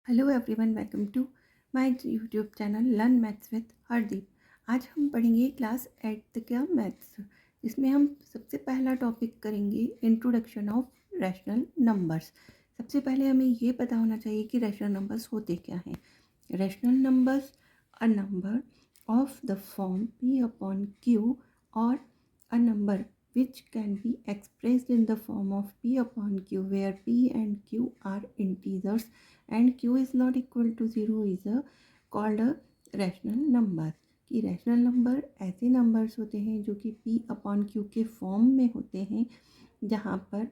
Hello everyone, welcome to my YouTube channel learn maths with Hardeep. आज हम पढ़ेंगे class 8th का मैथ्स, जिसमें हम सबसे पहला टॉपिक करेंगे इंट्रोडक्शन ऑफ रैशनल नंबर्स। सबसे पहले हमें ये पता होना चाहिए कि रैशनल नंबर्स होते क्या हैं। Rational numbers a number of the form p upon q और a number which can be expressed in the form of p upon q where p and q are integers and q is not equal to 0 is called a rational number। कि rational number ऐसे numbers होते हैं जो कि p upon q के form में होते हैं, जहाँ पर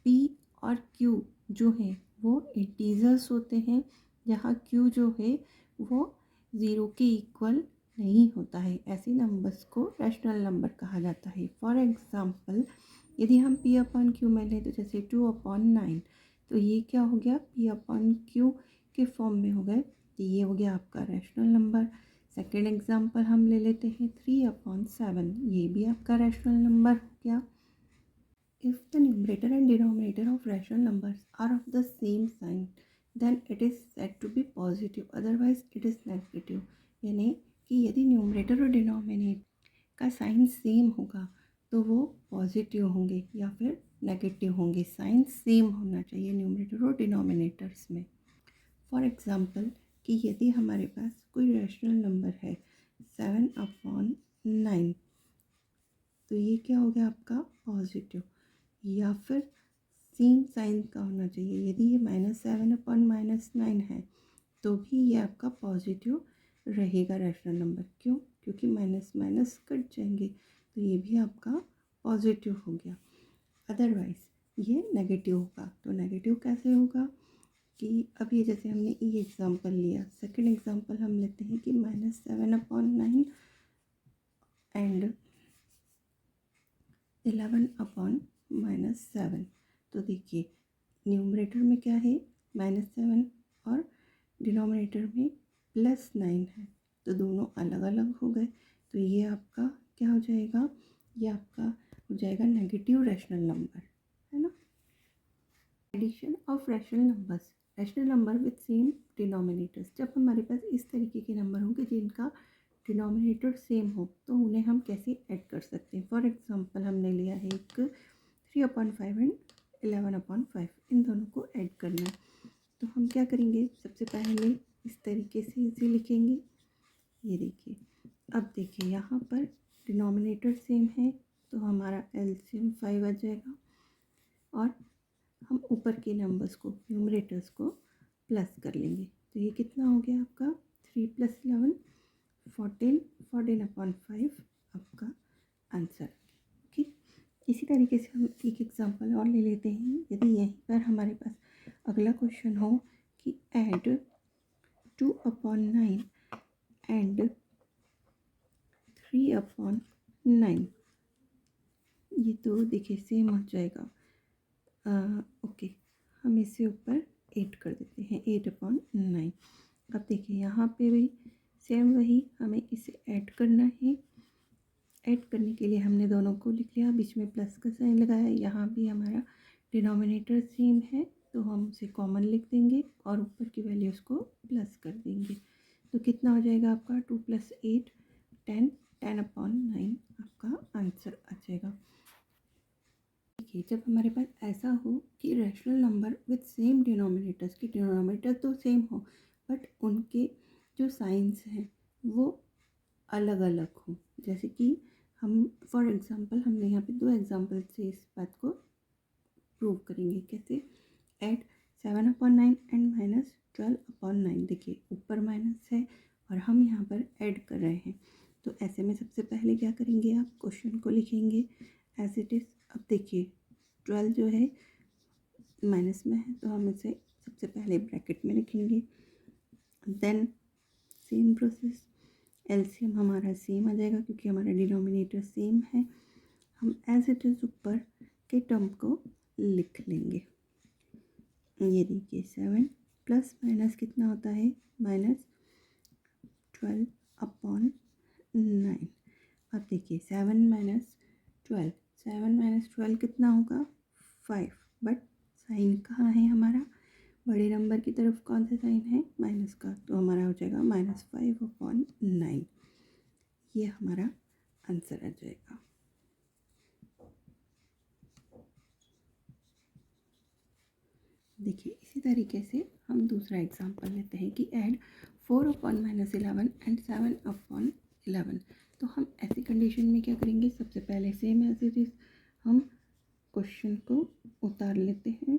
p और q जो है वो इंटीजर्स होते हैं, जहाँ q जो है वो ज़ीरो के इक्वल नहीं होता है। ऐसे नंबर्स को रैशनल नंबर कहा जाता है। फॉर एग्ज़ाम्पल, यदि हम p अपॉन क्यू में लें तो जैसे 2/9, तो ये क्या हो गया, p अपॉन क्यू के फॉर्म में हो गए, तो ये हो गया आपका रैशनल नंबर। सेकेंड एग्जाम्पल हम ले लेते हैं 3/7, ये भी आपका रैशनल नंबर हो गया। If the numerator and denominator of rational numbers are of the same sign, then it is said to be positive, otherwise it is negative। यानी कि यदि न्यूमरेटर और डिनोमिनेटर का साइन सेम होगा तो वो पॉजिटिव होंगे या फिर नेगेटिव होंगे। साइन सेम होना चाहिए न्यूमरेटर और डिनोमिनेटर्स में। फॉर एग्ज़ाम्पल, कि यदि हमारे पास कोई रैशनल नंबर है 7/9, तो ये क्या हो गया आपका पॉजिटिव, या फिर सेम साइन का होना चाहिए। यदि ये -7/-9 है तो भी ये आपका पॉजिटिव रहेगा रैशनल नंबर। क्यों? क्योंकि माइनस माइनस कट जाएंगे, तो ये भी आपका पॉजिटिव हो गया। अदरवाइज़ ये नेगेटिव होगा। तो नेगेटिव कैसे होगा कि अभी जैसे हमने ये एग्ज़ाम्पल लिया, सेकंड एग्ज़ाम्पल हम लेते हैं कि -7/9 एंड 11/-7। तो देखिए, न्यूमरेटर में क्या है -7 और डिनोमिनेटर में +9 है, तो दोनों अलग अलग हो गए। तो ये आपका क्या हो जाएगा, ये आपका हो जाएगा नेगेटिव रैशनल नंबर, है ना। Addition of rational numbers, rational number with same denominators. जब हमारे पास इस तरीके के नंबर होंगे जिनका डिनोमिनेटर सेम हो, तो उन्हें हम कैसे ऐड कर सकते हैं। फॉर एग्जांपल, हमने लिया है एक 3/5 एंड 11/5, इन दोनों को ऐड करना है। तो हम क्या करेंगे, सबसे पहले इस तरीके से इसे लिखेंगे। ये देखिए, अब देखिए यहाँ पर डिनोमिनेटर सेम है तो हमारा एलसीएम 5 आ जाएगा, और हम ऊपर के नंबर्स को, न्यूमरेटर्स को प्लस कर लेंगे। तो ये कितना हो गया आपका 3 + 11 14, 14/5 आपका आंसर। ठीक, इसी तरीके से हम एक एग्जांपल और ले लेते हैं। यदि यहीं पर हमारे पास अगला क्वेश्चन हो कि ऐड 2/9 एंड 3/9, ये तो देखिए सेम हो जाएगा। ओके, हम इसे ऊपर 8 कर देते हैं, 8/9। अब देखिए यहाँ पे भी सेम वही, हमें इसे ऐड करना है। ऐड करने के लिए हमने दोनों को लिख लिया, बीच में प्लस का साइन लगाया। यहाँ भी हमारा डिनोमिनेटर सेम है तो हम उसे कॉमन लिख देंगे और ऊपर की वैल्यूज़ को प्लस कर देंगे। तो कितना हो जाएगा आपका 2 + 8 10, 10/9 आपका आंसर आ जाएगा। देखिए, जब हमारे पास ऐसा हो कि rational number with same denominators, की डिनोमिनेटर तो सेम हो बट उनके जो साइंस हैं वो अलग अलग हो। जैसे कि हम फॉर एग्जांपल, हमने यहाँ पे 2 एग्जांपल से इस बात को प्रूव करेंगे। कैसे, ऐड 7/9 एंड -12/9। देखिए, ऊपर माइनस है और हम यहाँ पर ऐड कर रहे हैं, तो ऐसे में सबसे पहले क्या करेंगे, आप क्वेश्चन को लिखेंगे एज इट इज़। अब देखिए 12 जो है माइनस में है तो हम इसे सबसे पहले ब्रैकेट में लिखेंगे। देन सेम प्रोसेस, एलसीएम हमारा सेम आ जाएगा क्योंकि हमारा डिनोमिनेटर सेम है। हम एज इट इज़ ऊपर के टर्म को लिख लेंगे। ये देखिए 7 प्लस माइनस कितना होता है, -12/9। अब देखिए 7 - 12 कितना होगा 5, बट साइन कहाँ है हमारा बड़े नंबर की तरफ कौन सा साइन है, माइनस का, तो हमारा हो जाएगा -5/9। ये हमारा आंसर आ जाएगा। देखिए इसी तरीके से हम दूसरा एग्जांपल लेते हैं कि ऐड 4/-11 एंड 7/11। तो हम ऐसी कंडीशन में क्या करेंगे, सबसे पहले सेम एज इट इज हम क्वेश्चन को उतार लेते हैं।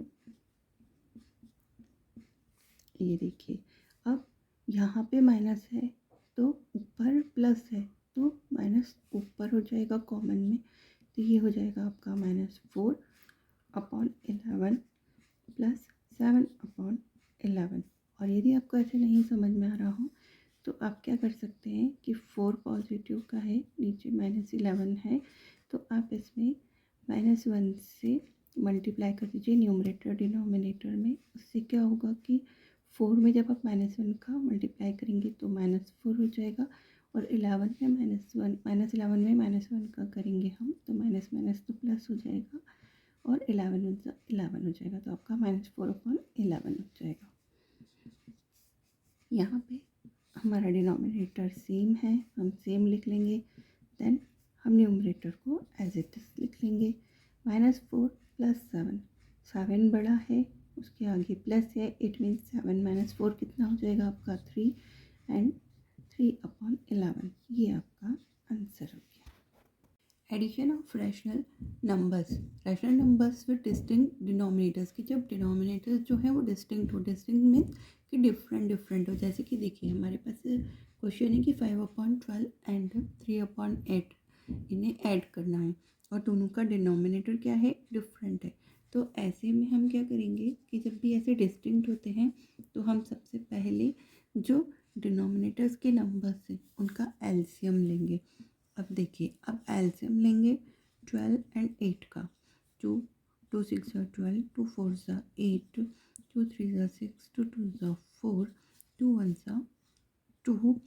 ये देखिए, अब यहाँ पे माइनस है तो ऊपर प्लस है, तो माइनस ऊपर हो जाएगा कॉमन में, तो ये हो जाएगा आपका -4/11 प्लस 7/11। और यदि आपको ऐसे नहीं समझ में आ रहा हो तो आप क्या कर सकते हैं कि 4 पॉजिटिव का है, नीचे -11 है, तो आप इसमें -1 से मल्टीप्लाई कर दीजिए न्यूमरेटर डिनोमिनेटर में। उससे क्या होगा कि 4 में जब आप -1 का मल्टीप्लाई करेंगे तो -4 हो जाएगा, और 11 में -11 में -1 का करेंगे हम तो माइनस माइनस तो प्लस हो जाएगा, और 11 हो जाएगा, तो आपका -4/11 हो जाएगा। यहाँ पे हमारा डिनोमिनेटर सेम है, हम सेम लिख लेंगे। देन हम न्यूमरेटर को एज इट इज लिख लेंगे। -4 + 7, 7 बड़ा है, उसके आगे प्लस है, इट मीन्स 7 - 4 कितना हो जाएगा आपका 3, एंड 3/11। ये आपका आंसर हो गया। Addition of rational numbers with distinct denominators, की जब डिनोमिनेटर्स जो है वो डिस्टिंक्ट मीन्स कि डिफरेंट हो। जैसे कि देखिए हमारे पास क्वेश्चन है कि 5/12 एंड 3/8 इन्हें ऐड करना है, और दोनों का डिनोमिनेटर क्या है, डिफरेंट है। तो ऐसे में हम क्या करेंगे कि जब भी ऐसे डिस्टिंक्ट होते हैं तो हम सबसे पहले जो डिनोमिनेटर्स के नंबर्स हैं उनका एलसीएम लेंगे। अब देखिए, अब एलसीएम लेंगे 12 एंड 8 का। 2 6 12, 2 4 8, 2 3 6, 2 2 4, 2 1 2,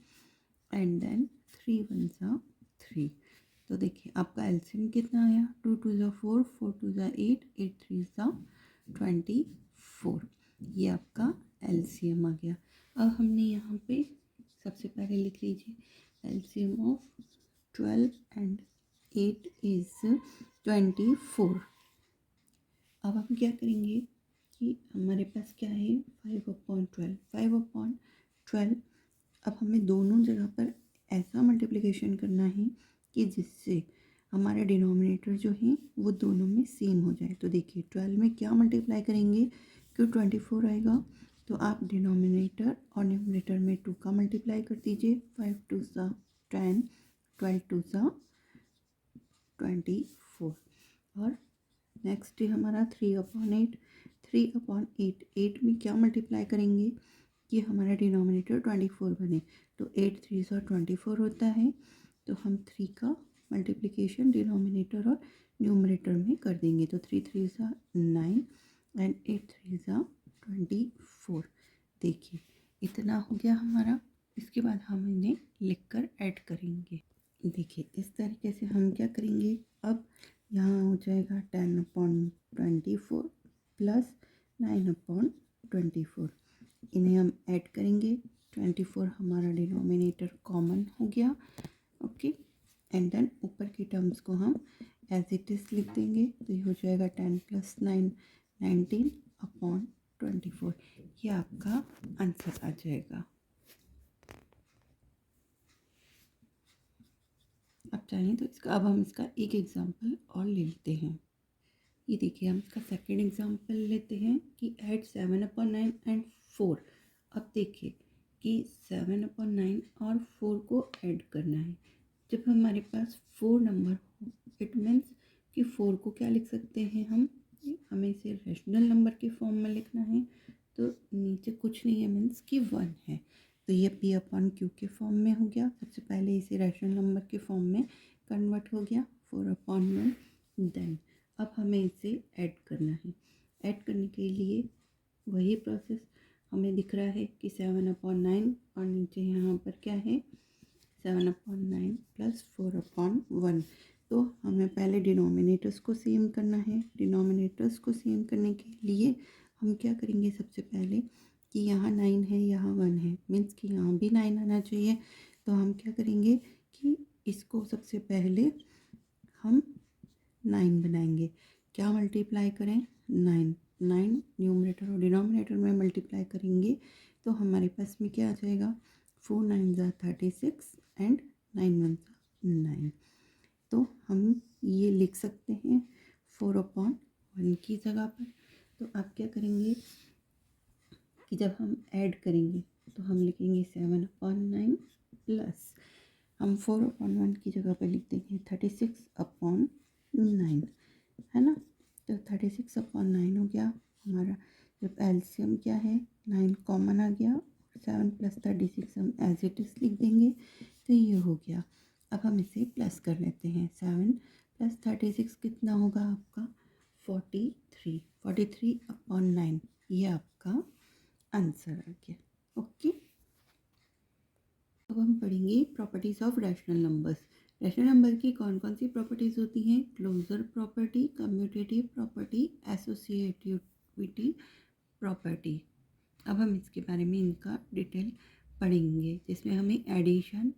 एंड देन 3 1 3। तो देखिए आपका एलसीएम कितना आया, 2 2 4, 4 2 8, 8 3 24। ये आपका एलसीएम आ गया। अब हमने यहाँ पे सबसे पहले लिख लीजिए एलसीएम ऑफ 12 एंड 8 इज 24। अब हम क्या करेंगे कि हमारे पास क्या है 5/12। अब हमें दोनों जगह पर ऐसा मल्टीप्लिकेशन करना है कि जिससे हमारे डिनोमिनेटर जो हैं वो दोनों में सेम हो जाए। तो देखिए 12 में क्या मल्टीप्लाई करेंगे, क्यों 24 आएगा, तो आप डिनोमिनेटर और न्यूमरेटर में 2 का मल्टीप्लाई कर दीजिए। 5 2 10, 12 2 24। और नेक्स्ट है हमारा 3/8। 3/8, 8 में क्या मल्टीप्लाई करेंगे कि हमारा डिनोमिनेटर 24 बने, तो 8 3 24 होता है, तो हम 3 का मल्टीप्लिकेशन डिनोमिनेटर और न्यूमरेटर में कर देंगे। तो 3 3 9 एंड 8 3 24। देखिए इतना हो गया हमारा। इसके बाद हम इन्हें लिखकर ऐड करेंगे। देखिए इस तरीके से हम क्या करेंगे, अब यहाँ हो जाएगा 10/24 प्लस 9/24। इन्हें हम ऐड करेंगे। 24 हमारा डिनोमिनेटर कॉमन हो गया, ओके, एंड देन ऊपर की टर्म्स को हम एज इट इज लिख देंगे। तो ये हो जाएगा 10 + 9 19/24। ये आपका आंसर आ जाएगा। अब चाहें तो अब हम इसका एक एग्जांपल और ले लेते हैं। ये देखिए हम इसका सेकंड एग्जांपल लेते हैं कि ऐड 7/9 एंड 4। अब देखिए कि 7/9 और 4 को ऐड करना है। जब हमारे पास 4 नंबर हो, इट मीन्स कि 4 को क्या लिख सकते हैं हमें इसे रेशनल नंबर के फॉर्म में लिखना है। तो नीचे कुछ नहीं है, मीन्स कि 1 है, तो ये P/Q के फॉर्म में हो गया। सबसे पहले इसे रैशनल नंबर के फॉर्म में कन्वर्ट हो गया 4/1। देन अब हमें इसे ऐड करना है। ऐड करने के लिए वही प्रोसेस हमें दिख रहा है कि 7/9 और नीचे यहाँ पर क्या है 7/9 + 4/1। तो हमें पहले डिनोमिनेटर्स को सेम करना है। डिनोमिनेटर्स को सेम करने के लिए हम क्या करेंगे सबसे पहले कि यहाँ 9 है, यहाँ 1 है, मीन्स कि यहाँ भी 9 आना चाहिए। तो हम क्या करेंगे कि इसको सबसे पहले हम 9 बनाएंगे। क्या मल्टीप्लाई करें? 9 न्यूमरेटर और डिनोमिनेटर में मल्टीप्लाई करेंगे तो हमारे पास में क्या आ जाएगा? 4 9 ज़ा 36 एंड 9 1 ज़ा 9। तो हम ये लिख सकते हैं 4/1 की जगह पर। तो आप क्या करेंगे कि जब हम ऐड करेंगे तो हम लिखेंगे 7/9 प्लस हम 4/1 की जगह पर लिख देंगे 36/9, है ना। तो 36/9 हो गया हमारा। जब एलसीएम क्या है, 9 कॉमन आ गया, 7 + 36 हम एज इट इज़ लिख देंगे। तो ये हो गया। अब हम इसे प्लस कर लेते हैं। 7 + 36 कितना होगा आपका? 43/9 ये आपका आंसर आ गया। ओके, अब हम पढ़ेंगे properties of rational numbers. Rational number की कौन कौन सी प्रॉपर्टीज़ होती हैं? Closure property, commutative property, associativity property. अब हम इसके बारे में इनका डिटेल पढ़ेंगे, जिसमें हमें addition,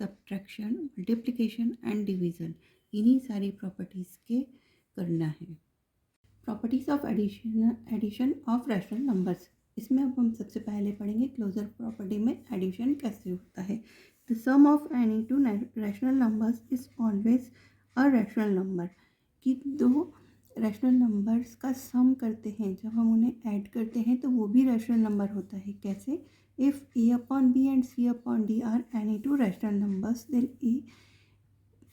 subtraction, multiplication and division इन्हीं सारी प्रॉपर्टीज़ के करना है। Properties of addition of rational numbers. इसमें अब हम सबसे पहले पढ़ेंगे क्लोजर प्रॉपर्टी में एडिशन कैसे होता है। The sum of any two rational numbers is always a rational number. कि दो रैशनल नंबर्स का सम करते हैं, जब हम उन्हें ऐड करते हैं तो वो भी रैशनल नंबर होता है। कैसे? If a/b and c/d are any two rational numbers then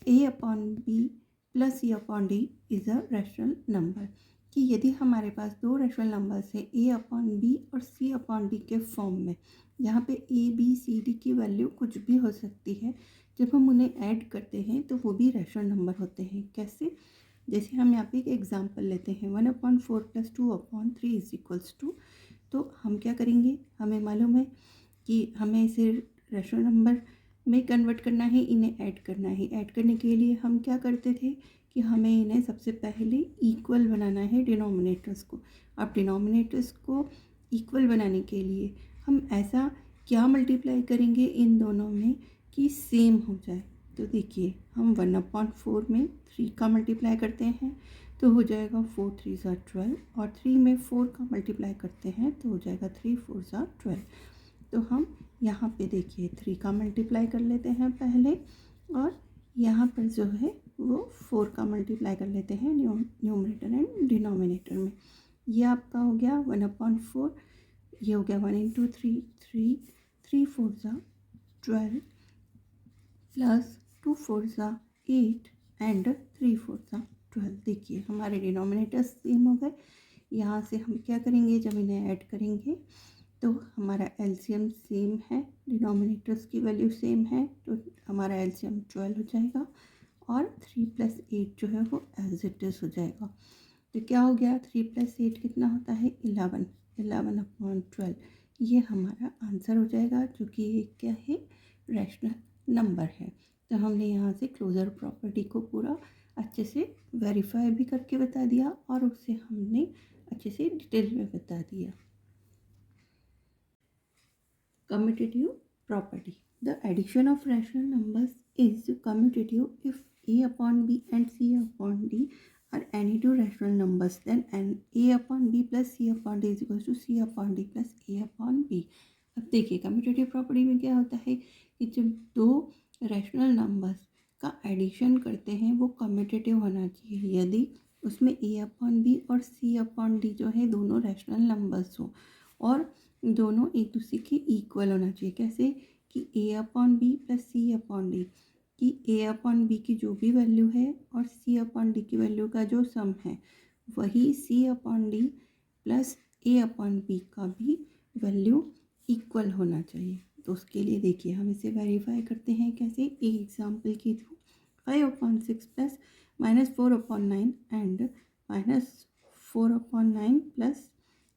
a/b plus c/d is a rational number. कि यदि हमारे पास दो रैशनल नंबर्स है a/b और c/d के फॉर्म में, जहाँ पे a b c d की वैल्यू कुछ भी हो सकती है, जब हम उन्हें ऐड करते हैं तो वो भी रैशनल नंबर होते हैं। कैसे? जैसे हम यहाँ पे एक एग्जांपल लेते हैं 1/4 + 2/3 इज = 2। तो हम क्या करेंगे, हमें मालूम है कि हमें इसे रैशनल नंबर में कन्वर्ट करना है, इन्हें ऐड करना है। ऐड करने के लिए हम क्या करते थे कि हमें इन्हें सबसे पहले इक्वल बनाना है डिनोमिनेटर्स को। अब डिनोमिनेटर्स को इक्वल बनाने के लिए हम ऐसा क्या मल्टीप्लाई करेंगे इन दोनों में कि सेम हो जाए। तो देखिए, हम 1/4 में 3 का मल्टीप्लाई करते हैं तो हो जाएगा 4 3 ज़ा 12, और 3 में 4 का मल्टीप्लाई करते हैं तो हो जाएगा 3 4 ज़ा 12। तो हम यहाँ पे देखिए 3 का मल्टीप्लाई कर लेते हैं पहले, और यहाँ पर जो है वो 4 का मल्टीप्लाई कर लेते हैं न्यूमरेटर एंड डिनोमिनेटर में। ये आपका हो गया 1/4। ये हो गया 1 × 3 3 3 4 ज़ा 12 प्लस 2 4 ज़ा 8 एंड 3 4 ज़ा 12। देखिए हमारे डिनोमिनेटर्स सेम हो गए। यहाँ से हम क्या करेंगे, जब इन्हें ऐड करेंगे तो हमारा एलसीएम सेम है, डिनोमिनेटर्स की वैल्यू सेम है, तो हमारा एलसीएम 12 हो जाएगा, और 3 + 8 जो है वो एज इट इज़ हो जाएगा। तो क्या हो गया, 3 + 8 कितना होता है? 11। 11/12 ये हमारा आंसर हो जाएगा, जो कि ये क्या है? रैशनल नंबर है। तो हमने यहाँ से क्लोजर प्रॉपर्टी को पूरा अच्छे से वेरीफाई भी करके बता दिया, और उससे हमने अच्छे से डिटेल में बता दिया। Commutative property. The addition of rational numbers is commutative if a/b and c/d are any two rational numbers, then a/b plus c/d is equals to c/d plus a/b. अब देखिए कम्यूटेटिव प्रॉपर्टी में क्या होता है कि जब दो रैशनल नंबर्स का एडिशन करते हैं वो कम्यूटेटिव होना चाहिए, यदि उसमें a/b और c/d जो है दोनों रैशनल नंबर्स हो, और दोनों एक दूसरे के इक्वल होना चाहिए। कैसे? कि a/b प्लस c/d, कि a/b की जो भी वैल्यू है और c/d की वैल्यू का जो सम है वही c/d प्लस a/b का भी वैल्यू इक्वल होना चाहिए। तो उसके लिए देखिए हम इसे वेरीफाई करते हैं कैसे, एक एग्जांपल के थ्रू। 5/6 प्लस -4/9 एंड -4/9 प्लस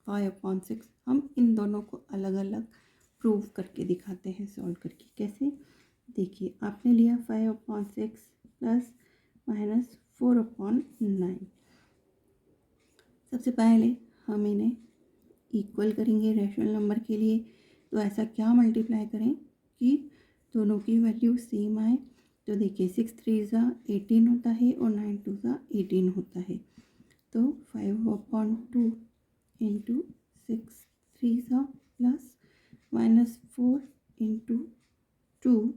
5/6, हम इन दोनों को अलग अलग प्रूव करके दिखाते हैं, सॉल्व करके। कैसे? देखिए आपने लिया 5/6 प्लस -4/9। सबसे पहले हम इन्हें इक्वल करेंगे रैशनल नंबर के लिए, तो ऐसा क्या मल्टीप्लाई करें कि दोनों की वैल्यू सेम आए। तो देखिए 6 3 ज़ा 18 होता है और 9 2 ज़ा 18 होता है। तो 5/2 इंटू 6 3 ज़ा प्लस -4 इंटू 2,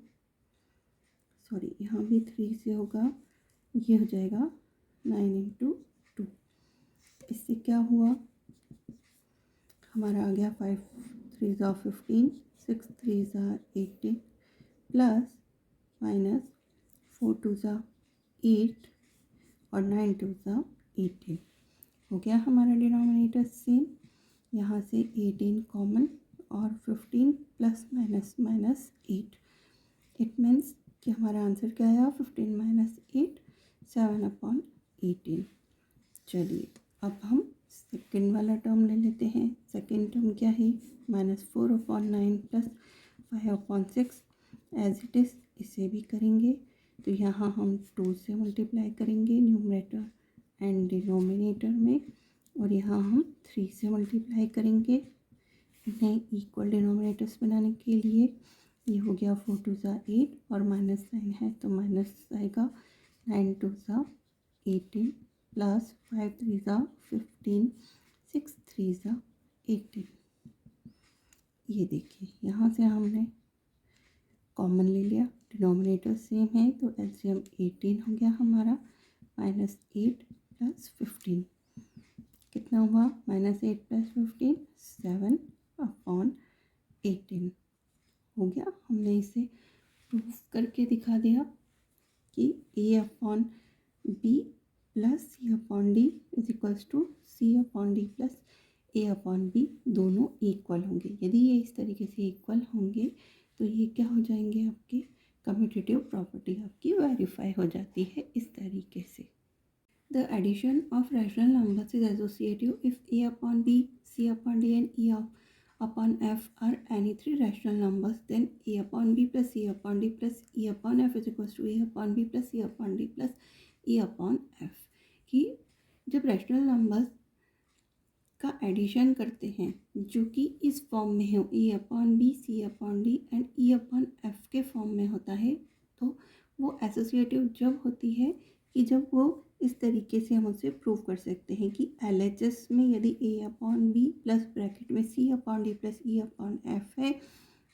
सॉरी यहाँ भी 3 से होगा, ये हो जाएगा 9 इंटू 2। इससे क्या हुआ, हमारा आ गया 5 3 ज़ा 15, 6 3 ज़ा 18 प्लस -4 2 ज़ा 8 और 9 2 ज़ा 18। हो गया हमारा डिनोमिनेटर सेम। यहाँ से 18 कॉमन और 15 plus minus minus 8, it means कि हमारा आंसर क्या आया, 15 माइनस 8 7/18। चलिए अब हम सेकेंड वाला टर्म ले लेते हैं। सेकेंड टर्म क्या है, -4/9 प्लस 5/6 एज इट इज़, इसे भी करेंगे। तो यहाँ हम 2 से मल्टीप्लाई करेंगे न्यूमरेटर एंड डिनोमिनेटर में, और यहाँ हम 3 से मल्टीप्लाई करेंगे इन्हें इक्वल डिनोमिनेटर्स बनाने के लिए। ये हो गया 4 2 ज़ा 8 और -9 है तो माइनस आएगा, 9 2 ज़ा 18 प्लस 5 3 ज़ा 15, 6 3 ज़ा 18। ये देखिए यहाँ से हमने कॉमन ले लिया, डिनोमिनेटर सेम है तो एलसीएम 18 हो गया हमारा, -8 प्लस 15 कितना हुआ, -8 प्लस 15 7/18 हो गया। हमने इसे प्रूफ करके दिखा दिया कि A/B plus C/D is equals to C/D plus A/B दोनों इक्वल होंगे। यदि ये इस तरीके से इक्वल होंगे तो ये क्या हो जाएंगे, आपकी कम्यूटेटिव प्रॉपर्टी आपकी वेरीफाई हो जाती है इस तरीके से। The addition of rational numbers is associative if A/B, C/D and E/F are any three rational numbers, then A/B plus C/D plus E/F is equals to A/B plus C/D plus E/F। कि जब rational numbers का addition करते हैं जो कि इस form में हो, A/B, C/D एंड E/F के फॉर्म में होता है, तो वो एसोसिएटिव जब होती है कि जब वो इस तरीके से हम उसे प्रूव कर सकते हैं कि LHS में यदि A/B प्लस ब्रैकेट में C/D प्लस E/F है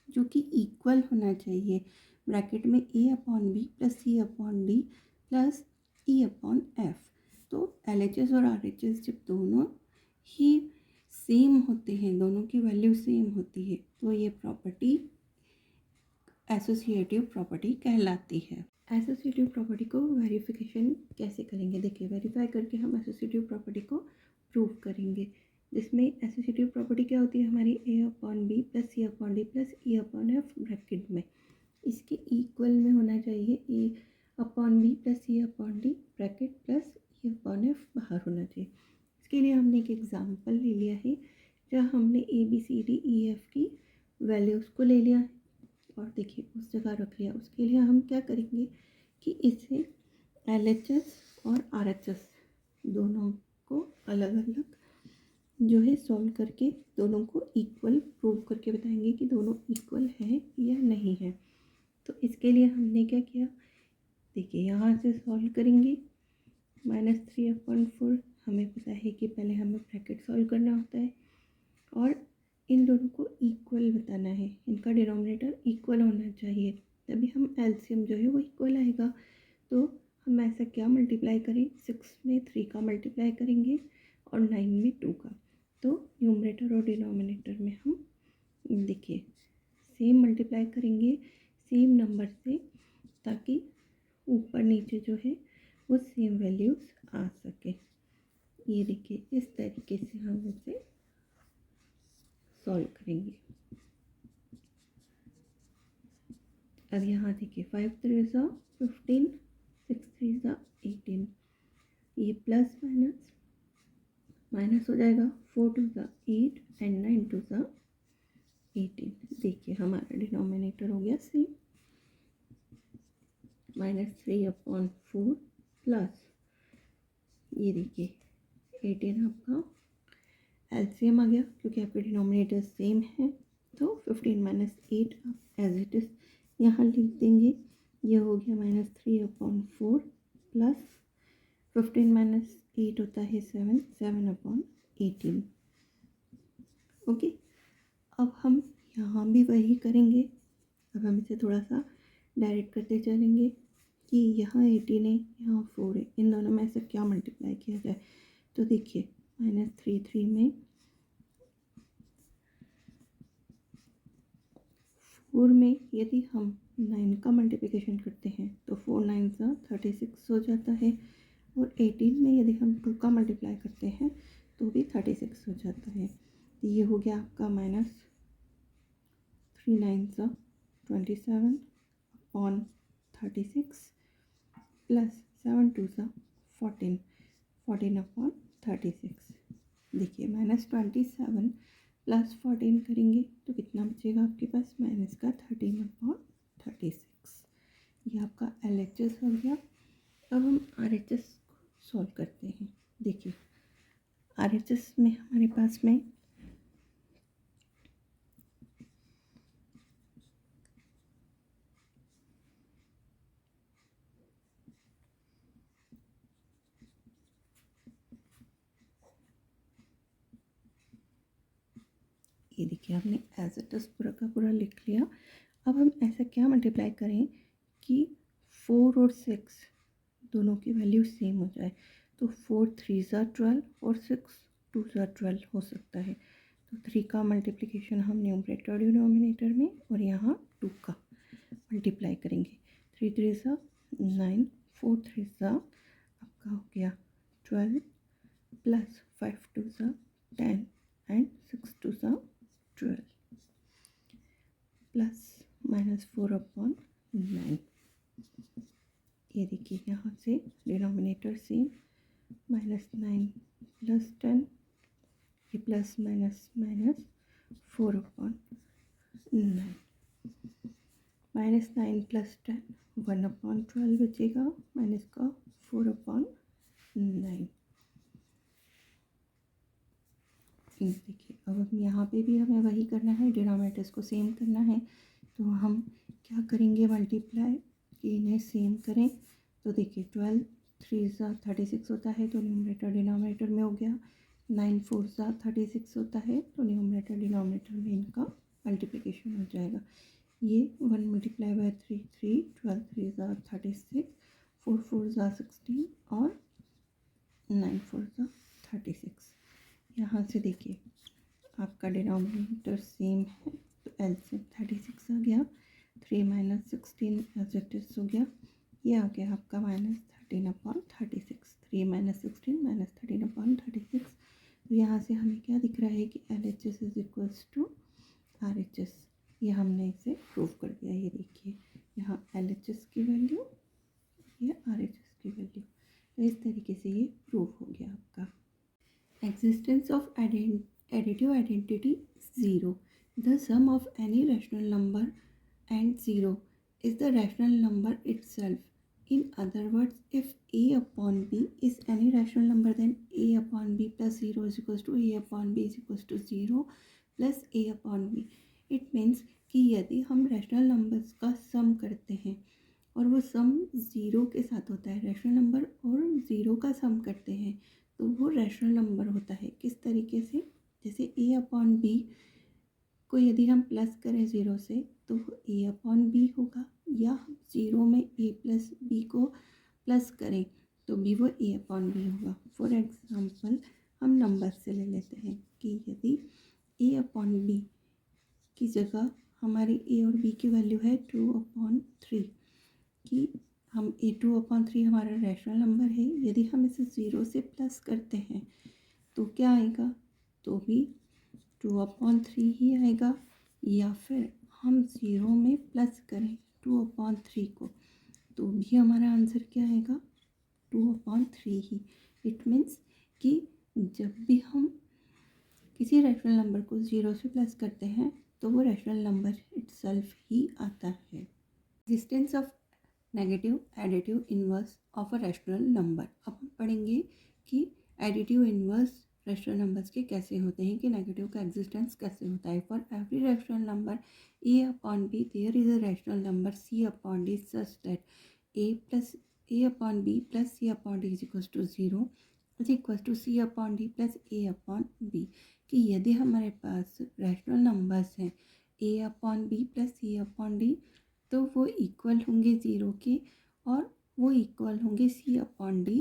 जो कि इक्वल होना चाहिए ब्रैकेट में A/B plus C/D plus E/F। तो LHS और RHS जब दोनों ही सेम होते हैं, दोनों की वैल्यू सेम होती है, तो ये प्रॉपर्टी एसोसिएटिव प्रॉपर्टी कहलाती है। एसोसिएटिव प्रॉपर्टी को वेरिफिकेशन कैसे करेंगे, देखिए वेरीफाई करके हम एसोसिएटिव प्रॉपर्टी को प्रूव करेंगे, जिसमें एसोसिएटिव प्रॉपर्टी क्या होती है हमारी, A/B plus C/D plus E/F bracket में इसके इक्वल में होना चाहिए A/B plus C/D bracket plus E/F बाहर होना चाहिए। इसके लिए हमने एक एग्जाम्पल ले लिया है जहाँ हमने ABCDEF की वैल्यूज़ को ले लिया है और देखिए उस जगह रख लिया। उसके लिए हम क्या करेंगे कि इसे LHS और RHS दोनों को अलग अलग जो है सॉल्व करके दोनों को इक्वल प्रूव करके बताएंगे कि दोनों इक्वल है या नहीं है। तो इसके लिए हमने क्या किया, देखिए यहाँ से सॉल्व करेंगे, -3/4 हमें पता है कि पहले हमें ब्रैकेट सॉल्व करना होता है और इन दोनों को इक्वल बताना है, इनका डिनोमिनेटर इक्वल होना चाहिए तभी हम एलसीएम जो है वो इक्वल आएगा। तो हम ऐसा क्या मल्टीप्लाई करें, 6 में 3 का मल्टीप्लाई करेंगे और 9 में 2 का। तो न्यूमरेटर और डिनोमिनेटर में हम देखिए सेम मल्टीप्लाई करेंगे सेम नंबर से, ताकि ऊपर नीचे जो है वो सेम वैल्यूज़ आ सके। ये देखिए इस तरीके से हम इसे सॉल्व करेंगे। अब यहाँ देखिए 5 3 ज़ा 15, 6 3 ज़ा 18, ये प्लस माइनस माइनस हो जाएगा, 4 2 ज़ा 8 एंड 9 2 ज़ा 18। देखिए हमारा डिनोमिनेटर हो गया सेम, -3/4 प्लस ये देखिए 18 आपका एलसीएम आ गया क्योंकि आपके डिनोमिनेटर सेम है, तो 15 - 8 आप एज इट इज़ यहाँ लिख देंगे। ये हो गया -3/4 प्लस 15 - 8 होता है 7/18। ओके, अब हम यहाँ भी वही करेंगे। अब हम इसे थोड़ा सा डायरेक्ट करते चलेंगे कि यहाँ 18 है, यहाँ 4 है, इन दोनों में से क्या मल्टीप्लाई किया जाए। तो देखिए -3 में 4 में यदि हम 9 का मल्टीप्लिकेशन करते हैं तो 4 9 36 हो जाता है, और 18 में यदि हम 2 का मल्टीप्लाई करते हैं तो भी 36 हो जाता है। तो ये हो गया आपका -3 9 27 अपॉन 36 प्लस 7 2 14 14 अपॉन 36। देखिए -27 प्लस 14 करेंगे तो कितना बचेगा आपके पास, माइनस का 13 अपॉन 36। ये आपका LHS हो गया। अब हम RHS को सॉल्व करते हैं। देखिए RHS में हमारे पास में ये देखिए आपने एज इट इज़ पूरा का पूरा लिख लिया। अब हम ऐसा क्या मल्टीप्लाई करें कि 4 और 6 दोनों की वैल्यू सेम हो जाए। तो 4 3 12 और 6 2 12 हो सकता है। तो 3 का मल्टीप्लिकेशन हम न्यूमरेटर डिनोमिनेटर में और यहाँ 2 का मल्टीप्लाई करेंगे। 3 3 9, 4 3 आपका हो गया 12 प्लस 5 2 10 एंड 6 2 12 प्लस -4/9। ये देखिए यहाँ से डिनोमिनेटर सेम, -9 प्लस 10, ये प्लस माइनस माइनस 4/9, -9 प्लस 10 1/12 बचेगा, माइनस का 4/9। देखिए अब हम यहाँ पे भी हमें वही करना है, डिनोमिनेटर्स को सेम करना है। तो हम क्या करेंगे, मल्टीप्लाई कि इन्हें सेम करें। तो देखिए 12 3 36 होता है तो न्यूमरेटर डिनोमिनेटर में हो गया, 9 4 36 होता है तो न्यूमरेटर डिनोमिनेटर में इनका मल्टीप्लिकेशन हो जाएगा। ये 1 मल्टीप्लाई बाय 3 3, 12 3 36, 4 4 16 और 9 4 36। यहाँ से देखिए आपका डिनोमिनेटर सेम है तो एलसीएम 36 आ गया, 3 - 16 एज इट इज हो गया। ये आ गया आपका -13/36, 3 - 16 - 13/36। तो यहाँ से हमें क्या दिख रहा है कि LHS is equals to RHS। ये हमने इसे प्रूव कर दिया। ये देखिए यहाँ LHS की वैल्यू, ये RHS की वैल्यू। तो इस तरीके से ये प्रूव हो गया आपका। Existence of additive identity 0. The sum of any rational number and 0 is the rational number itself. In other words, if a upon b is any rational number, then a upon b plus 0 is equals to a upon b is equals to 0 plus a upon b. It means कि यदि हम rational numbers का सम करते हैं और वो सम zero के साथ होता है, रैशनल नंबर और ज़ीरो का सम करते हैं तो वो रैशनल नंबर होता है। किस तरीके से, जैसे a/b को यदि हम प्लस करें ज़ीरो से तो वो a/b होगा, या हम ज़ीरो में a प्लस b को प्लस करें तो भी वो a/b होगा। फॉर एग्ज़ाम्पल हम नंबर से ले लेते हैं कि यदि a/b की जगह हमारी a और b की वैल्यू है 2/3, कि हम 2/3 हमारा रैशनल नंबर है, यदि हम इसे ज़ीरो से प्लस करते हैं तो क्या आएगा, तो भी 2/3 ही आएगा। या फिर हम ज़ीरो में प्लस करें 2/3 को तो भी हमारा आंसर क्या आएगा, 2/3 ही। इट मीन्स कि जब भी हम किसी रैशनल नंबर को ज़ीरो से प्लस करते हैं तो वो रैशनल नंबर इटसेल्फ ही आता है। Existence of negative additive inverse of a rational number. अब हम पढ़ेंगे कि एडिटिव इन्वर्स रैशनल नंबर्स के कैसे होते हैं, कि नेगेटिव का एग्जिस्टेंस कैसे होता है। For every rational number A upon B there is a rational number C upon D such that A upon B plus C upon D is equals to 0 is equals to C upon D plus A upon B. कि यदि हमारे पास rational numbers हैं ए upon B plus C upon D, तो वो equal होंगे 0 के, और वो इक्वल होंगे C upon D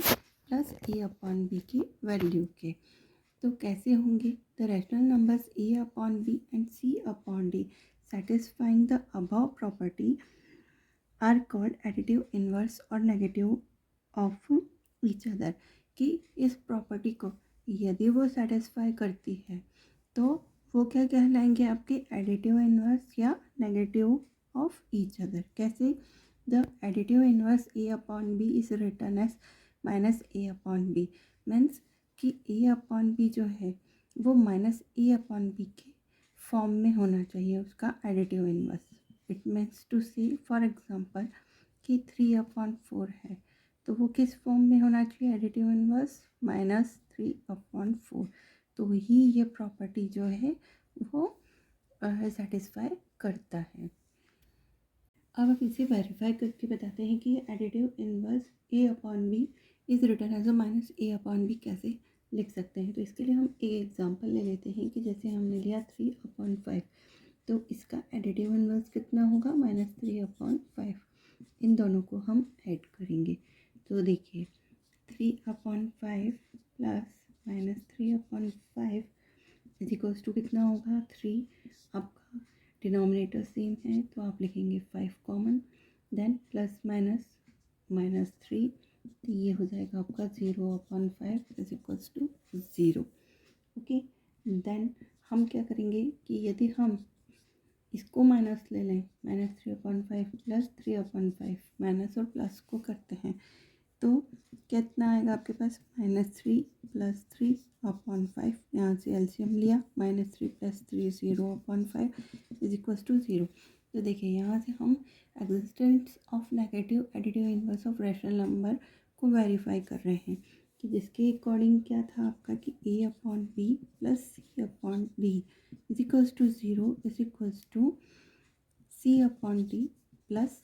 plus A upon B की वैल्यू के। तो कैसे होंगे? The rational numbers A upon B and C upon D satisfying the above property are called additive inverse और negative of each other। कि इस property को यदि वो सेटिस्फाई करती है तो वो क्या कहलाएंगे? आपके एडिटिव इन्वर्स या नेगेटिव ऑफ ईच अदर। कैसे? The additive inverse A upon B is return as minus A upon B, means कि ए अपॉन बी जो है वो माइनस ए अपॉन बी के फॉर्म में होना चाहिए उसका additive inverse. It means to say for example कि 3/4 है, तो वो किस फॉर्म में होना चाहिए? Additive inverse -3/4। तो ही ये प्रॉपर्टी जो है वो सेटिस्फाई करता है। अब आप इसे वेरीफाई करके बताते हैं कि additive inverse A upon B is return as a minus A upon B कैसे लिख सकते हैं। तो इसके लिए हम एक एग्जांपल ले लेते हैं कि जैसे हमने लिया 3/5, तो इसका एडिटिव इन्वर्स कितना होगा? -3/5। इन दोनों को हम ऐड करेंगे तो देखिए 3/5 प्लस -3/5 इज इक्वल्स टू कितना होगा? 3। आपका डिनोमिनेटर सेम है तो आप लिखेंगे 5 कॉमन, देन प्लस माइनस -3, तो ये हो जाएगा आपका 0/5 is equals to 0। Okay, then हम क्या करेंगे कि यदि हम इसको माइनस ले लें, -3/5 प्लस 3/5, माइनस और प्लस को करते हैं तो कितना आएगा आपके पास? -3 प्लस 3/5। यहाँ से एलसीएम लिया, -3 प्लस 3 0/5 इज इक्वल्स टू 0। तो देखिए यहाँ से हम existence of negative additive inverse of rational number को वेरीफाई कर रहे हैं कि जिसके अकॉर्डिंग क्या था आपका कि A upon B plus C upon D is equals to 0 is equals to C upon D plus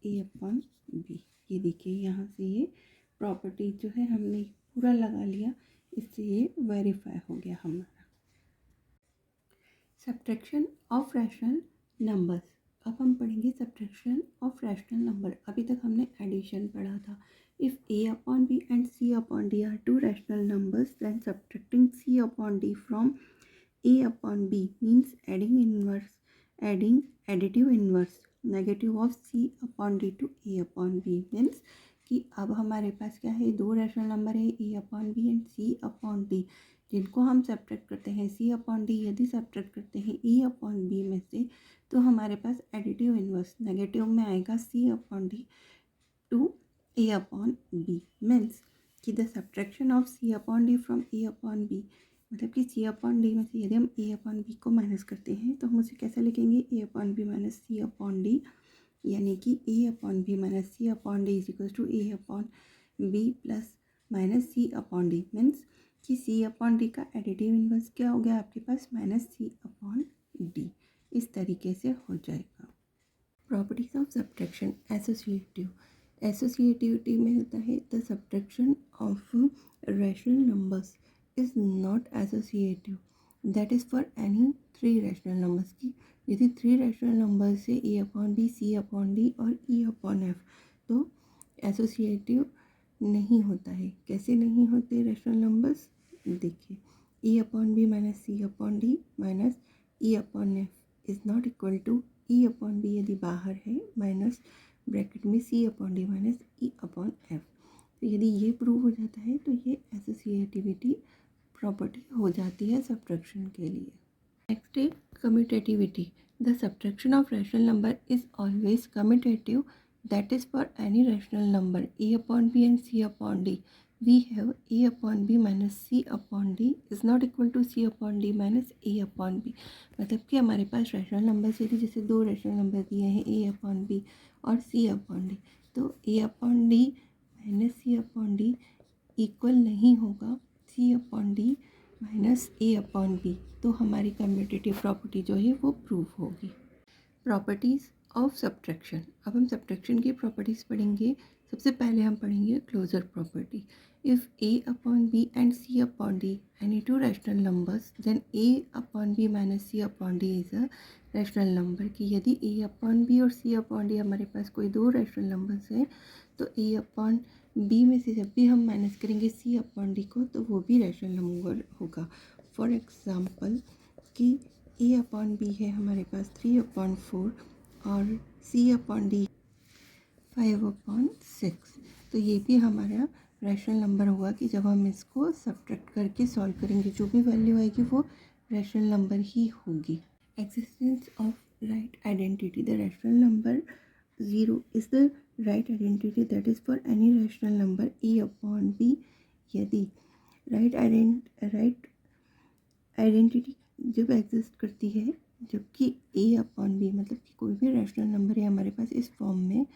A upon B. ये देखिए यहाँ से ये प्रॉपर्टी जो है हमने पूरा लगा लिया, इससे ये वेरीफाई हो गया हमारा। Subtraction of rational numbers. अब हम पढ़ेंगे सब्ट्रैक्शन ऑफ रैशनल नंबर। अभी तक हमने एडिशन पढ़ा था। If a upon B and C upon d are two rational numbers then subtracting c upon D from A upon B means adding additive inverse negative of C upon D to A upon B. Means कि अब हमारे पास क्या है? दो rational number है ए upon B and C upon D, जिनको हम subtract करते हैं सी अपॉन डी यदि सब्ट्रैक्ट करते हैं ए अपॉन बी में से, तो हमारे पास एडिटिव इन्वर्स नेगेटिव में आएगा C upon D to A upon B. Means कि the subtraction of C upon D from A upon B, मतलब कि सी अपॉन डी में से यदि हम ए अपॉन बी को माइनस करते हैं तो हम उसे कैसे लिखेंगे? A upon B minus C upon D, यानी कि A upon B minus C upon D is equals to A upon B plus minus C upon d. Means कि सी अपॉन डी का एडिटिव इन्वर्स क्या हो गया आपके पास? Minus सी upon D. इस तरीके से हो जाएगा। Properties of subtraction. एसोसिएटिविटी में होता है the subtraction of rational numbers is not associative, that is for any 3 rational numbers की। यदि 3 रैशनल नंबर से a upon b c upon d और ई अपॉन एफ, तो एसोसिएटिव नहीं होता है। कैसे नहीं होते रैशनल नंबर्स? देखिए a upon B minus C upon d minus e upon f is not equal to e upon b यदि बाहर है माइनस ब्रैकेट में सी upon d minus e upon f. तो यदि ये प्रूव हो जाता है तो ये एसोसिएटिविटी प्रॉपर्टी हो जाती है सब्ट्रैक्शन के लिए। नेक्स्ट है commutativity. The subtraction of rational number is always commutative, that is for any rational number A upon B and C upon d we have a upon b minus c upon d is not equal to c upon d minus a upon b। मतलब कि हमारे पास rational number से जैसे दो rational number दिए हैं a upon b और c अपॉन d, तो a upon d minus c upon d equal नहीं होगा c upon d minus A upon B, तो हमारी कम्यूटेटिव प्रॉपर्टी जो है वो प्रूव होगी। Properties of subtraction. अब हम सब्ट्रैक्शन की प्रॉपर्टीज़ पढ़ेंगे। सबसे पहले हम पढ़ेंगे closure property. If a upon B and C upon d any two rational numbers then a upon B minus C upon d is a rational number. कि यदि ए अपॉन बी और सी अपॉन डी हमारे पास कोई दो रैशनल नंबर्स हैं तो ए upon B में से जब भी हम माइनस करेंगे सी अपॉन डी को तो वो भी रैशनल नंबर होगा। फॉर एग्ज़ाम्पल कि ए अपॉन बी है हमारे पास 3/4 और सी अपॉन डी 5/6, तो ये भी हमारा रैशनल नंबर होगा कि जब हम इसको सब्ट्रैक्ट करके सॉल्व करेंगे जो भी वैल्यू आएगी वो रैशनल नंबर ही होगी। Existence of right identity. The rational number 0 is the right identity that is for any rational number A upon b. यदि राइट आइडेंटिटी जब एग्जिस्ट करती है जबकि ए अपॉन बी मतलब कि कोई भी रैशनल नंबर है हमारे पास इस फॉर्म में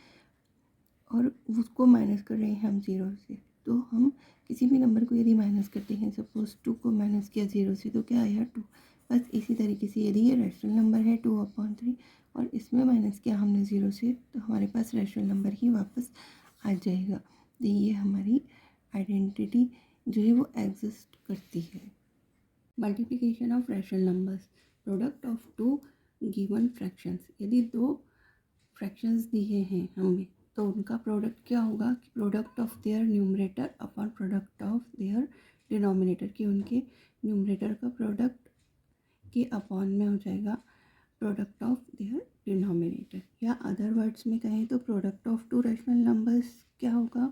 और उसको माइनस कर रहे हैं हम 0 से, तो हम किसी भी नंबर को यदि माइनस करते हैं, सपोज 2 को माइनस किया 0 से तो क्या आया 2। बस इसी तरीके से यदि ये रैशनल नंबर है 2/3 और इसमें माइनस किया हमने 0 से तो हमारे पास रैशनल नंबर ही वापस आ जाएगा। तो ये हमारी आइडेंटिटी जो है वो एग्जिस्ट करती है। Multiplication of rational numbers. Product of two given fractions. यदि दो फ्रैक्शंस दिए हैं हमें तो उनका प्रोडक्ट क्या होगा कि product of their numerator upon product of their denominator. कि उनके न्यूमरेटर का प्रोडक्ट के अपॉन में हो जाएगा प्रोडक्ट ऑफ देयर डिनोमिनेटर। या अदर वर्ड्स में कहें तो product of to rational numbers क्या होगा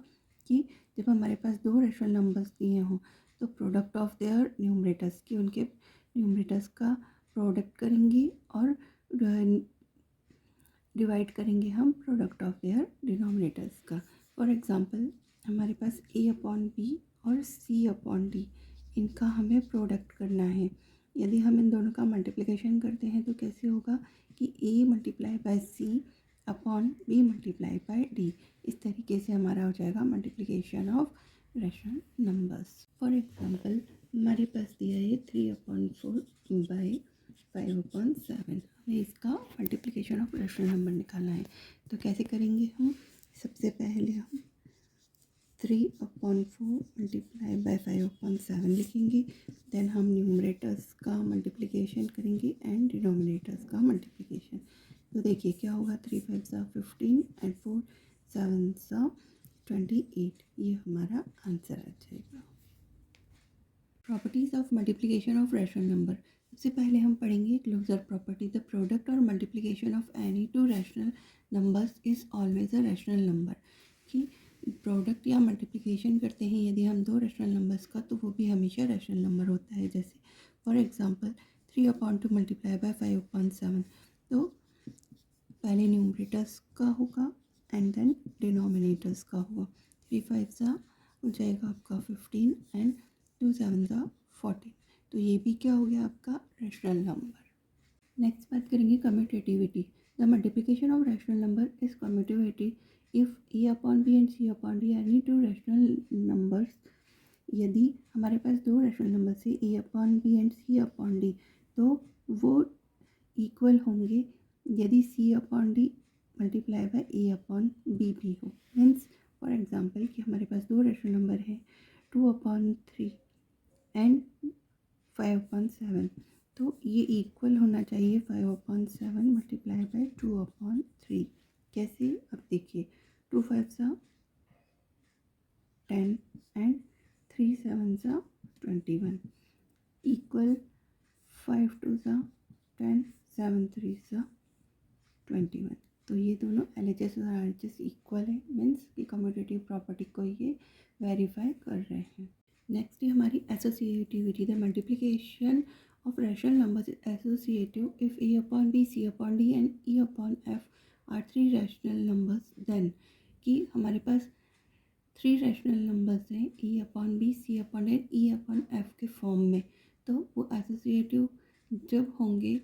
कि जब हमारे पास दो रैशनल नंबर्स दिए हों तो प्रोडक्ट ऑफ देयर न्यूमरेटर्स की उनके न्यूमरेटर्स का प्रोडक्ट करेंगे और डिवाइड करेंगे हम प्रोडक्ट ऑफ देयर डिनोमिनेटर्स का। फॉर एग्ज़ाम्पल हमारे पास ए अपॉन बी और सी अपॉन डी इनका हमें प्रोडक्ट करना है। यदि हम इन दोनों का मल्टीप्लिकेशन करते हैं तो कैसे होगा कि a multiply by c upon b multiply by d. इस तरीके से हमारा हो जाएगा multiplication of rational numbers. For example हमारे पास दिया है 3/4 बाई 5/7। हमें इसका मल्टीप्लिकेशन ऑफ रैशनल नंबर निकालना है तो कैसे करेंगे हम। सबसे पहले हम 3/4 मल्टीप्लाई बाय 5/7 लिखेंगे। देन हम न्यूमरेटर्स का मल्टीप्लिकेशन करेंगे एंड डिनोमिनेटर्स का मल्टीप्लिकेशन। तो देखिए क्या होगा 3 5 15 एंड 4 7 28। ये हमारा आंसर आ जाएगा। Properties of multiplication of rational number. सबसे पहले हम पढ़ेंगे क्लोजर प्रॉपर्टी। द प्रोडक्ट और multiplication of any two rational numbers is always a rational number. कि प्रोडक्ट या मल्टीप्लिकेशन करते हैं यदि हम दो रैशनल नंबर्स का तो वो भी हमेशा रैशनल नंबर होता है। जैसे फॉर एग्ज़ाम्पल 3/2 मल्टीप्लाई बाय 5/7, तो पहले न्यूमरेटर्स का होगा एंड देन डिनोमिनेटर्स का होगा। 3 5 हो जाएगा आपका 15 एंड 2 7 14। तो ये भी क्या हो गया आपका रैशनल नंबर। नेक्स्ट बात करेंगे commutativity. The multiplication of rational number is commutativity if a upon B and C upon d any two rational numbers. यदि हमारे पास दो रैशनल नंबर है ए upon B and C upon D तो वो equal होंगे यदि c upon d multiply by a upon b भी हो। मीन्स फॉर एग्ज़ाम्पल कि हमारे पास दो रैशनल नंबर है 2/3 एंड 5/7, तो ये इक्वल होना चाहिए 5/7 मल्टीप्लाई बाय 2/3। कैसे, अब देखिए 2 5 10 एंड 3 7 21 इक्वल 5 2 10 7 3 21। तो ये दोनों LHS और RHS इक्वल है, मीन्स कि कम्यूटेटिव प्रॉपर्टी को ये वेरीफाई कर रहे हैं। नेक्स्ट है हमारी associativity. The multiplication of rational numbers is associative if a upon b c upon d and e upon f are three rational numbers. Then कि हमारे पास थ्री रैशनल नंबर्स हैं ए upon b c upon d e upon f के form में, तो वो associative जब होंगे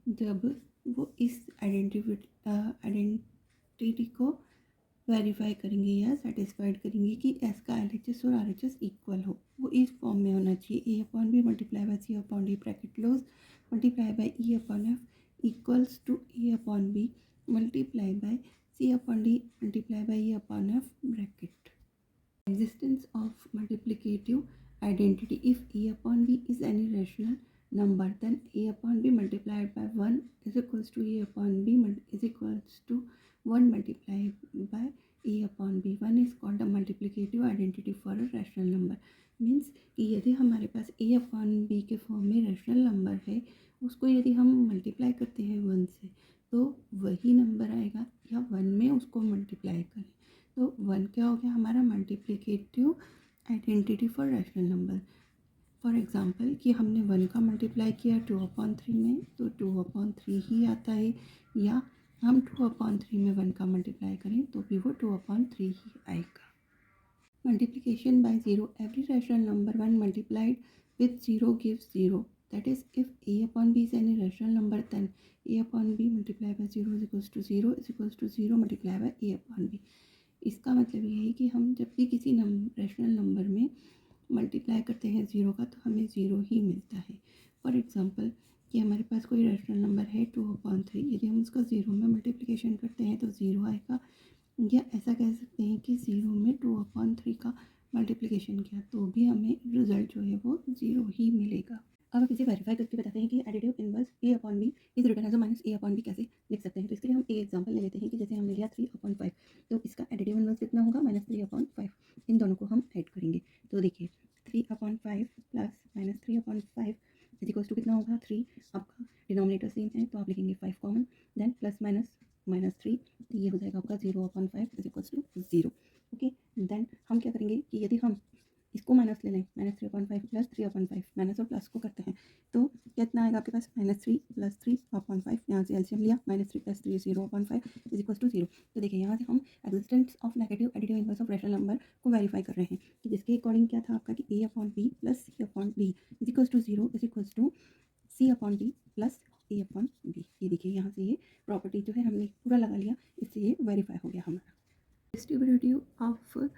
जब वो इस आइडेंटिटी को वेरीफाई करेंगे या सेटिस्फाइड करेंगे कि एस का LHS और RHS इक्वल इक्वल हो, वो इस फॉर्म में होना चाहिए, a upon b multiply by c upon d bracket close multiply by e upon f equals to A upon b multiply by c upon d multiply by e upon f bracket. Existence of multiplicative identity. If a upon b is any rational number, then a upon b multiplied by 1 is equals to a upon b is equals to 1 multiplied by a upon b. 1 is called a multiplicative identity for a rational number. Means कि यदि हमारे पास a upon b के form में rational number है, उसको यदि हम मल्टीप्लाई करते हैं 1 से, तो वही नंबर आएगा, या 1 में उसको मल्टीप्लाई करें तो 1 क्या हो गया हमारा multiplicative identity for rational number. For example कि हमने 1 का मल्टीप्लाई किया 2/3 में, तो 2/3 ही आता है, या हम 2/3 में 1 का मल्टीप्लाई करें तो भी वो 2/3 ही आएगा. Multiplication by zero. Every rational number one multiplied with zero gives zero. That is if a upon b is any rational number, then a upon b multiplied by 0 is equals to 0 is equals to 0 multiplied by a upon b. इसका मतलब ये है कि हम जब भी किसी rational number में मल्टीप्लाई करते हैं ज़ीरो का, तो हमें ज़ीरो ही मिलता है. फॉर एग्जांपल कि हमारे पास कोई रैशनल नंबर है 2/3, यदि हम उसका ज़ीरो में मल्टीप्लिकेशन करते हैं तो ज़ीरो आएगा, या ऐसा कह सकते हैं कि ज़ीरो में 2/3 का मल्टीप्लिकेशन किया तो भी हमें रिजल्ट जो है वो ज़ीरो ही मिलेगा. अब हम इसे वेरीफाई करके बताते हैं कि additive inverse a upon B is written as minus a upon B कैसे लिख सकते हैं. तो इसके लिए हम एक एग्जांपल ले लेते हैं कि जैसे हमने लिया 3/5, तो इसका एडिटिव इनवर्स कितना होगा -3/5. इन दोनों को हम ऐड करेंगे तो देखिए 3/5 प्लस -3/5 इज इक्वल्स टू कितना होगा 3. आपका डिनोमिनेटर सेम है तो आप लिखेंगे 5 कॉमन, देन प्लस -3, तो ये हो जाएगा आपका 0/5 is equals to 0. Okay, then हम क्या करेंगे कि यदि हम इसको माइनस ले लें, -3/5 प्लस 3/5, माइनस और प्लस को करते हैं तो कितना आएगा आपके पास -3 प्लस 3/5. यहाँ से एलसीएम लिया, -3 प्लस 3 0/5 इज इक्वल्स टू 0. तो देखिए यहाँ से हम existence of negative additive inverse of rational number को वेरीफाई कर रहे हैं कि जिसके अकॉर्डिंग क्या था आपका कि a upon B plus c upon D is equals to 0 is equals to c upon D plus a upon B. ये देखिए यहाँ से ये प्रॉपर्टी जो है हमने पूरा लगा लिया, इससे ये वेरीफाई हो गया हमारा. Distributive of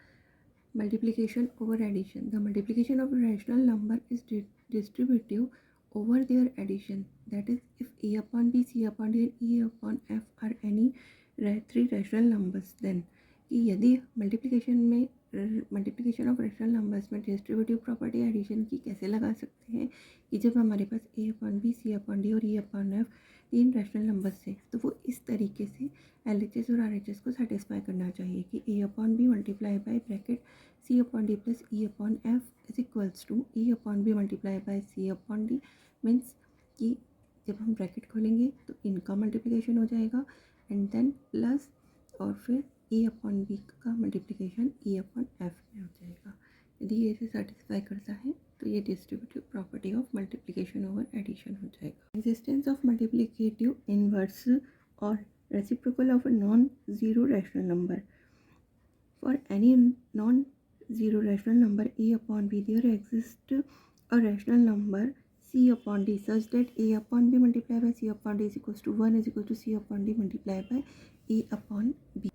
multiplication over addition. The multiplication of a rational number is distributive over their addition. That is, if a upon b, c upon d and e upon f are any three rational numbers, then कि यदि multiplication of rational numbers में distributive property addition की कैसे लगा सकते हैं कि जब हमारे पास a upon b, c upon d और e upon f 3 rational numbers है, तो वो इस तरीके से LHS और RHS को सेटिस्फाई करना चाहिए कि a upon b multiply by bracket c upon D plus e upon f is equals to e upon b multiply by c upon d. Means कि जब हम ब्रैकेट खोलेंगे तो इनका मल्टीप्लिकेशन हो जाएगा एंड देन प्लस और फिर ए अपॉन बी का मल्टीप्लिकेशन e अपॉन एफ में हो जाएगा. यदि ये इसे सेटिस्फाई करता है तो ये distributive property of multiplication over addition हो जाएगा. एग्जिस्टेंस ऑफ मल्टीप्लिकेटिव इनवर्स और reciprocal of a non zero rational number. For any non zero rational number a upon b, there exists a rational number c upon d such that a upon b multiplied by c upon d is equals to 1 is equal to c upon d multiplied by a upon b.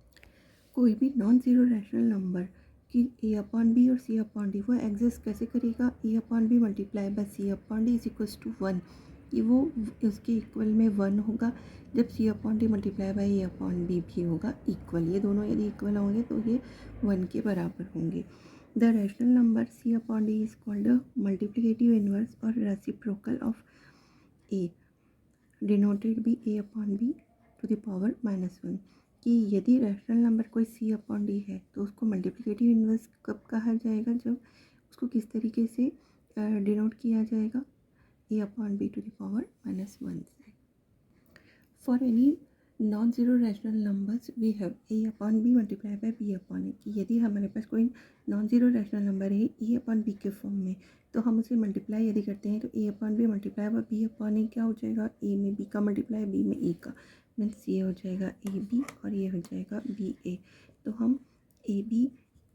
कोई भी non zero rational number कि a upon b और c upon d वो exist कैसे करेगा, a upon b multiply by c upon D is equals to 1, कि वो उसके इक्वल में 1 होगा जब c upon d multiply by a upon b भी होगा इक्वल. ये दोनों यदि इक्वल होंगे तो ये 1 के बराबर होंगे. The rational number c upon D is called multiplicative inverse और रेसिप्रोकल ऑफ a डिनोटेड भी a upon b to the power -1. कि यदि रैशनल नंबर कोई c अपॉन डी है तो उसको मल्टीप्लिकेटिव इनवर्स कब कहा जाएगा, जब उसको किस तरीके से डिनोट किया जाएगा, a upon b to the power -1 से. For any non zero rational numbers we have a upon b multiply by b upon a. कि यदि हमारे पास कोई नॉन ज़ीरो रैशनल नंबर है e अपॉन बी के फॉर्म में, तो हम उसे मल्टीप्लाई यदि करते हैं तो a upon b multiply by b upon a क्या हो जाएगा, a में b का मल्टीप्लाई b में e का, मीन्स ये हो जाएगा ए बी और ये हो जाएगा बी ए. तो हम ए बी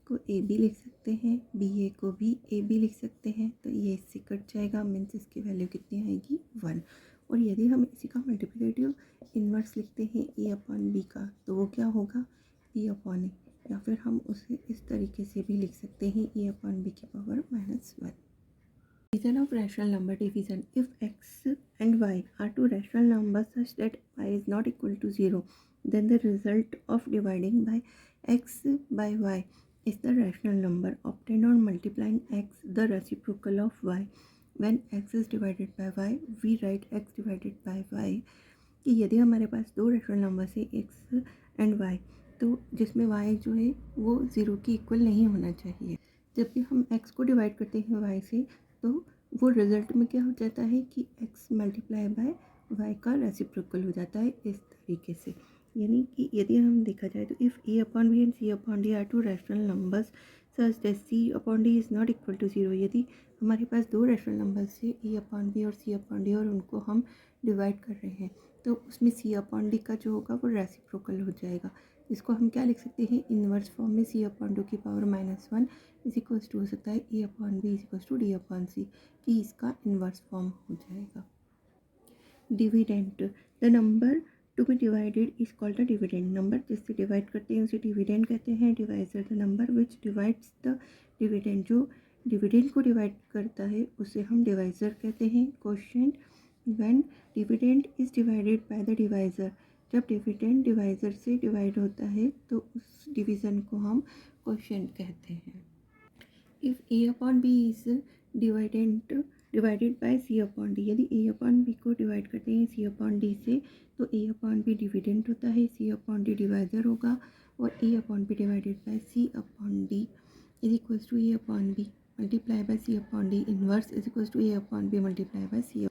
को ए बी लिख सकते हैं, बी ए को भी ए बी लिख सकते हैं, तो ये इससे कट जाएगा, मीन्स इसकी वैल्यू कितनी आएगी 1. और यदि हम इसी का मल्टीप्लिकेटिव इन्वर्स लिखते हैं ए अपॉन बी का, तो वो क्या होगा e अपॉन ए. या फिर हम उसे इस तरीके से भी लिख सकते हैं a upon b की power -1. Division of rational number division. If x and y are two rational numbers such that y is not equal to 0, then the result of dividing by x by y is the rational number obtained on multiplying x the reciprocal of y. When x is divided by y, we write x divided by y. कि यदि हमारे पास दो rational number है x and y, तो जिसमें y जो है वो 0 के इक्वल नहीं होना चाहिए. जब भी हम x को डिवाइड करते हैं y से, तो वो रिज़ल्ट में क्या हो जाता है कि x मल्टीप्लाई बाय y का रेसिप्रोकल हो जाता है इस तरीके से. यानी कि यदि हम देखा जाए तो if a upon b and c upon d are two rational numbers such that c upon d is not equal to 0. यदि हमारे पास दो रैशनल नंबर्स है a अपॉन b और c अपॉन d और उनको हम डिवाइड कर रहे हैं, तो उसमें c अपॉन d का जो होगा वो रेसिप्रोकल हो जाएगा. इसको हम क्या लिख सकते हैं, इन्वर्स फॉर्म में c अपॉन 2 की पावर -1 इज इक्वल्स टू हो सकता है a upon b is equals to d upon c, कि इसका इन्वर्स फॉर्म हो जाएगा. Dividend. The number to be divided is called the dividend. Number जिससे डिवाइड करते हैं उसे डिविडेंड कहते हैं. Divisor. The number which divides the dividend. जो डिविडेंड को डिवाइड करता है उसे हम डिवाइजर कहते हैं. Question. When dividend is divided by the divisor. जब डिविडेंड डिवाइजर से डिवाइड होता है तो उस डिवीज़न को हम क्वेश्चन कहते हैं. If a upon b is divided by c upon d. यदि a अपॉन b को डिवाइड करते हैं c अपॉन d से, तो a अपॉन b डिविडेंड होता है, c अपॉन d डिवाइजर होगा, और a upon b divided by c upon d is equals to a upon b multiply by c upon d inverse is equals to a upon b multiply by c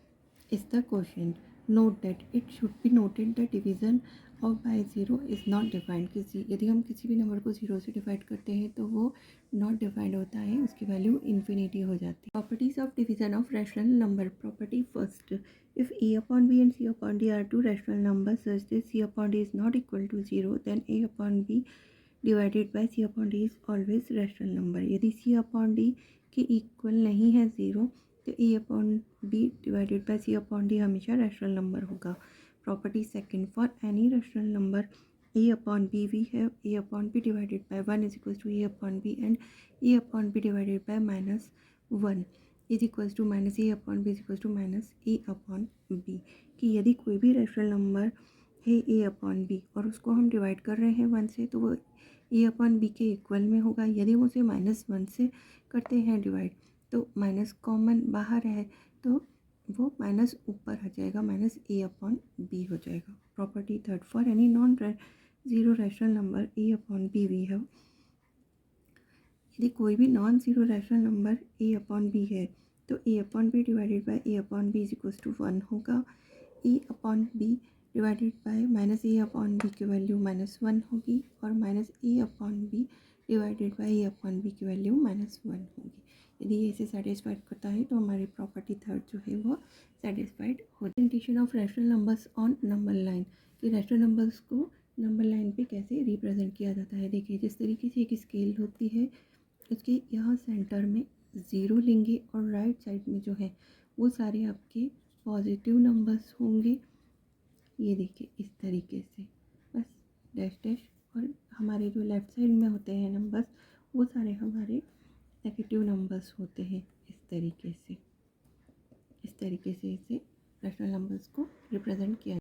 is the quotient. Note that it should be noted that division of by 0 is not defined. यदि हम किसी भी number को 0 से divide करते हैं तो वो नॉट डिफाइंड होता है, उसकी वैल्यू इन्फिनिटी हो जाती है. Properties of division of rational number. Property first. If a upon b and c upon d are two rational numbers such that c upon d is not equal to 0, then a upon b divided by c upon d is always rational number. यदि c upon d के equal नहीं है 0, तो a upon b divided by c upon d हमेशा rational number होगा. Property second. For any rational number a upon b we have a upon b divided by 1 is equals to a upon b and a upon b divided by -1 is equals to minus a upon b is equals to minus a upon b. कि यदि कोई भी rational number है a upon b और उसको हम divide कर रहे हैं 1 से, तो वो a अपॉन b के इक्वल में होगा. यदि हम उसे -1 से करते हैं डिवाइड, तो माइनस कॉमन बाहर है तो वो माइनस ऊपर आ जाएगा, माइनस a अपॉन b हो जाएगा. Property third. For any non zero rational number a upon b we have. यदि कोई भी non zero rational number a upon b है, तो a upon b divided by a upon b is equals to 1 होगा. a upon b divided by minus a upon b की value -1 होगी, और minus a upon b divided by a upon b की value -1 होगी. यदि ये इसे satisfied करता है तो हमारी प्रॉपर्टी थर्ड जो है वो सेटिस्फाइड होती है. Presentation of rational numbers on number line. कि रैशनल नंबर्स को नंबर लाइन पे कैसे रिप्रेजेंट किया जाता है. देखिए, जिस तरीके से एक स्केल होती है, उसके यहाँ सेंटर में 0 लेंगे और राइट साइड में जो है वो सारे आपके पॉजिटिव नंबर्स होंगे. ये देखिए इस तरीके से, बस डैश डैश, और हमारे जो लेफ़्ट साइड में होते हैं नंबर्स वो सारे हमारे नेगेटिव नंबर्स होते हैं. इस तरीके से इसे रैशनल नंबर्स को रिप्रेजेंट किया